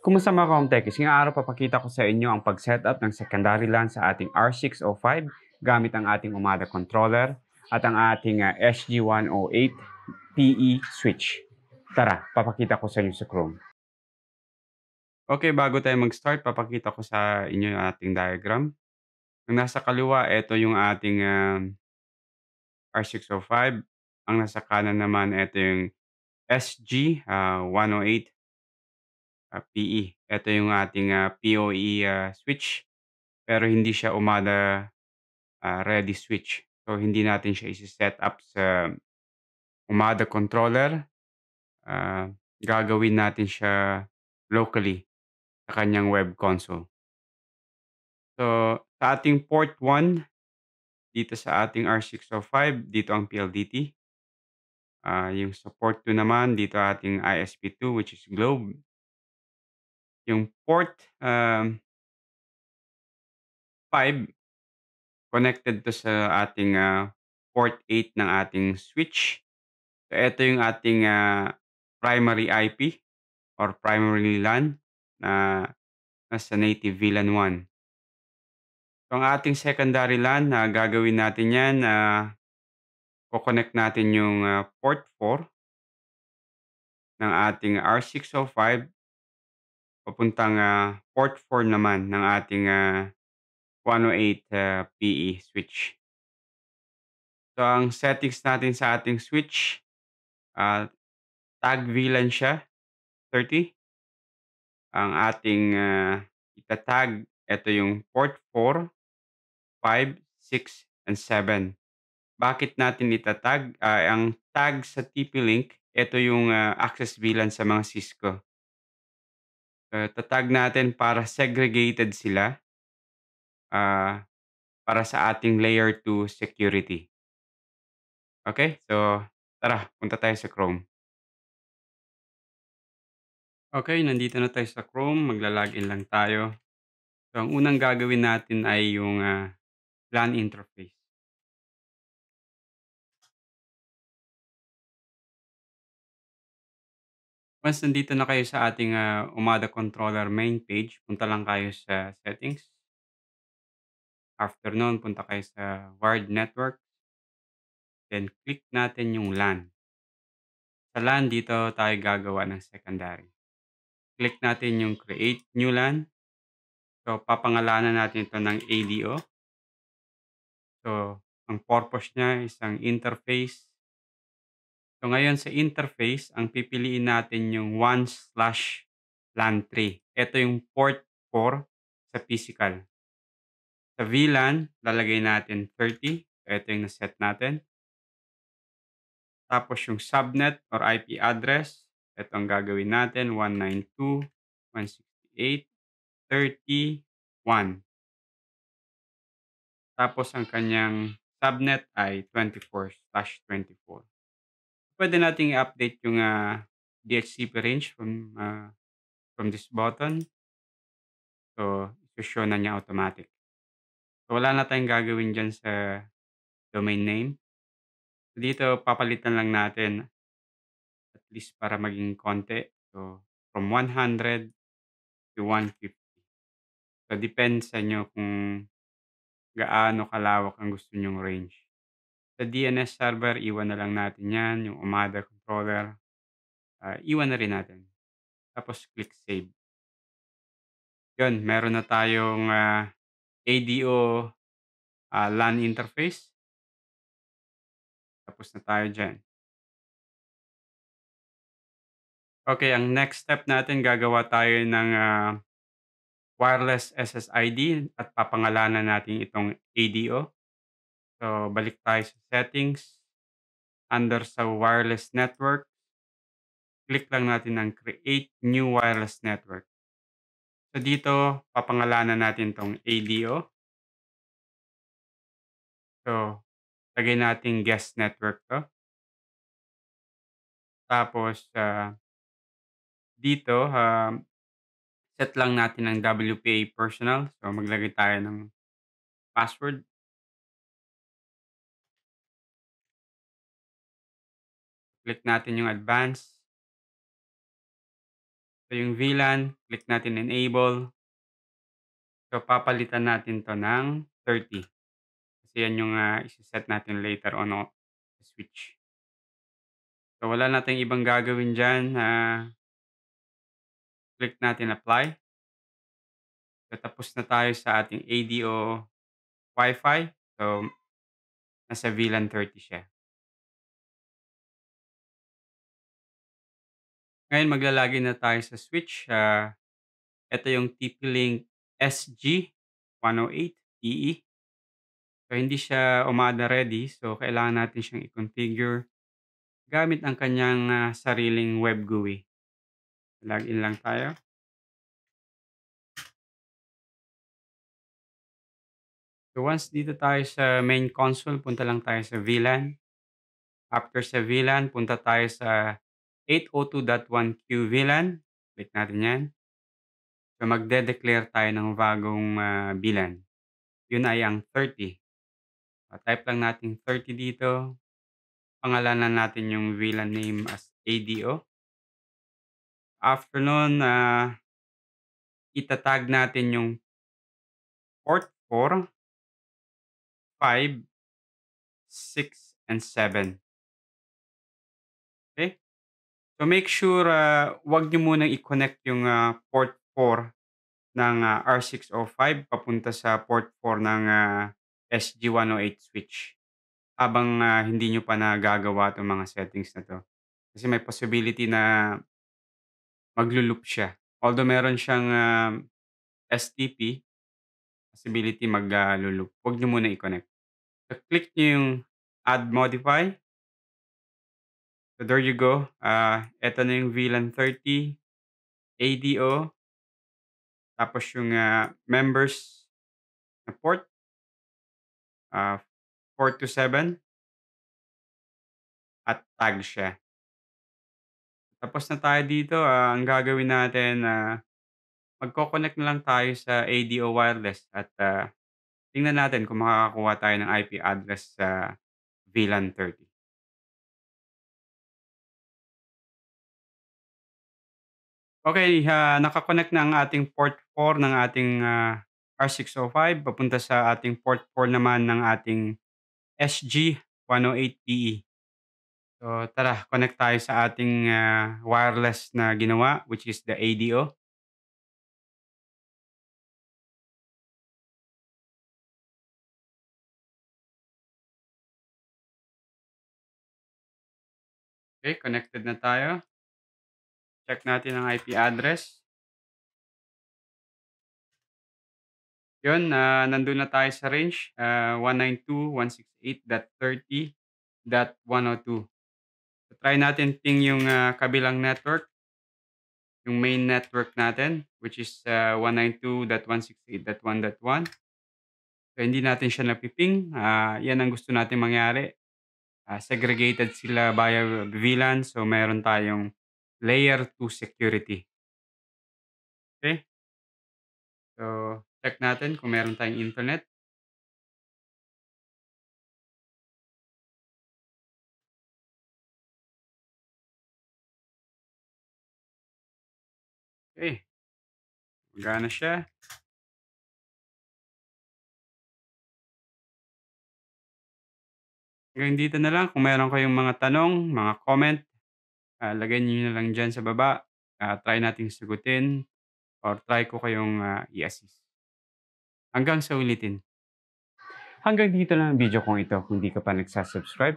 Kumusta mga ka-Home-Techies? Ngayong araw papakita ko sa inyo ang pag-setup ng secondary LAN sa ating R605 gamit ang ating UMADA controller at ang ating SG108 PE switch. Tara, papakita ko sa inyo sa Chrome. Okay, bago tayo mag-start, papakita ko sa inyo yung ating diagram. Ang nasa kaliwa, ito yung ating R605. Ang nasa kanan naman, ito yung SG108 PE. Ito yung ating PoE switch. Pero hindi siya UMADA ready switch. So, hindi natin siya ise-set up sa UMADA controller. Ah, Gagawin natin siya locally sa kanyang web console. So, sa ating port 1 dito sa ating R605, dito ang PLDT. Yung sa port 2 naman, dito ating ISP2 which is Globe. Yung port 5, connected to sa ating port 8 ng ating switch. So, ito yung ating primary IP or primary LAN na nasa native VLAN 1. So, ang ating secondary LAN na gagawin natin yan, ko-connect natin yung port 4 ng ating R605 papuntang port 4 naman ng ating 108 PE switch. So, ang settings natin sa ating switch, tag VLAN siya, 30. Ang ating itatag, ito yung port 4, 5, 6, and 7. Bakit natin itatag? Ang tag sa TP-Link, ito yung access VLAN sa mga Cisco. Tatag natin para segregated sila ah, para sa ating layer 2 security. Okay? So, tara, punta tayo sa Chrome. Okay, nandito na tayo sa Chrome. Magla-login lang tayo. So, ang unang gagawin natin ay yung LAN interface. Once nandito na kayo sa ating UMADA controller main page, punta lang kayo sa settings. After nun, punta kayo sa wired network. Then, click natin yung LAN. Sa LAN, dito tayo gagawa ng secondary. Click natin yung create new LAN. So, papangalanan natin ito ng ADO. So, ang purpose niya is ang interface. So, ngayon sa interface, ang pipiliin natin yung 1/LAN3. Ito yung port 4 sa physical. Sa VLAN, lalagay natin 30. Ito yung naset natin. Tapos yung subnet or IP address, ito ang gagawin natin, 192.168.30.1. Tapos ang kanyang subnet ay 24/24. Pwede nating i-update yung DHCP range from this button. So, i-show na niya automatic. So, wala na tayong gagawin dyan sa domain name. Dito, papalitan lang natin at least para maging konti. So, from 100 to 150. So, depends sa inyo kung gaano kalawak ang gusto nyong range. Sa DNS server, iwan na lang natin yan. Yung UMADA controller, iwan na rin natin. Tapos, click save. Yun, meron na tayong ADO LAN interface. Tapos na tayo dyan. Okay, ang next step natin, gagawa tayo ng wireless SSID at papangalanan natin itong ADO. So, balik tayo sa settings. Under sa wireless network, click lang natin ang create new wireless network. So, dito, papangalanan natin itong ADO. So, lagay natin guest network to. Tapos, dito, set lang natin ang WPA personal. So, maglagay tayo ng password. Click natin yung advanced. So yung VLAN, click natin enable. So papalitan natin 'to ng 30 kasi yan yung, ise-set natin later on o switch. So wala na tayong ibang gagawin diyan, click natin apply. So tapos na tayo sa ating ADO Wi-Fi. So nasa VLAN 30 siya. Ngayon magla-login na tayo sa switch, eto yung TP-Link SG108EE. So hindi siya umada ready, so kailangan natin siyang i-configure gamit ang kanyang, sariling web GUI. Login lang tayo. So once dito tayo sa main console, punta lang tayo sa VLAN. After sa VLAN, punta tayo sa 802.1q VLAN, click natin 'yan. So magde-declare tayo ng bagong, VLAN. Yun ay ang 30. Type lang natin 30 dito, pangalanan natin yung VLAN name as ADO. After nun, ita-tag natin yung port 4, 5, 6, and 7. Okay. So make sure, 'wag niyo munang i-connect yung, port 4 ng, R605 papunta sa port 4 ng, SG108 switch habang, hindi niyo pa nagagawa 'tong mga settings na 'to. Kasi may possibility na maglo-loop siya. Although meron siyang, STP, possibility lo-loop. 'Wag niyo muna i-connect. So click niyo yung add modify. So there you go, eto na yung VLAN 30, ADO, tapos yung, members na port, ah, 4 to 7 at tag siya. Tapos na tayo dito, ang gagawin natin, magko-connect na lang tayo sa ADO wireless at, tingnan natin kung makakakuha tayo ng IP address sa VLAN 30. Okay, naka-connect na ang ating port 4 ng ating, R605 papunta sa ating port 4 naman ng ating SG108PE. So tara, connect tayo sa ating, wireless na ginawa, which is the ADO. Okay, connected na tayo. Check natin ang IP address. Yun, nandun na tayo sa range, 192.168.30.102. So try natin ping yung, kabilang network, yung main network natin, which is, 192.168.1.1. So hindi natin siya napiping, 'yan ang gusto nating mangyari. Segregated sila via VLAN, so meron tayong layer 2 security. Okay. So check natin kung meron tayong internet. Okay, gumagana siya. Hanggang dito na lang, kung meron kayong mga tanong, mga comment, lagay niyo na lang diyan sa baba. Try nating sagutin or try ko kayong, i-assist. Hanggang sa ulitin. Hanggang dito lang ang video kong ito. Kung di ka pa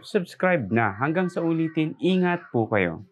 subscribe na. Hanggang sa ulitin, ingat po kayo.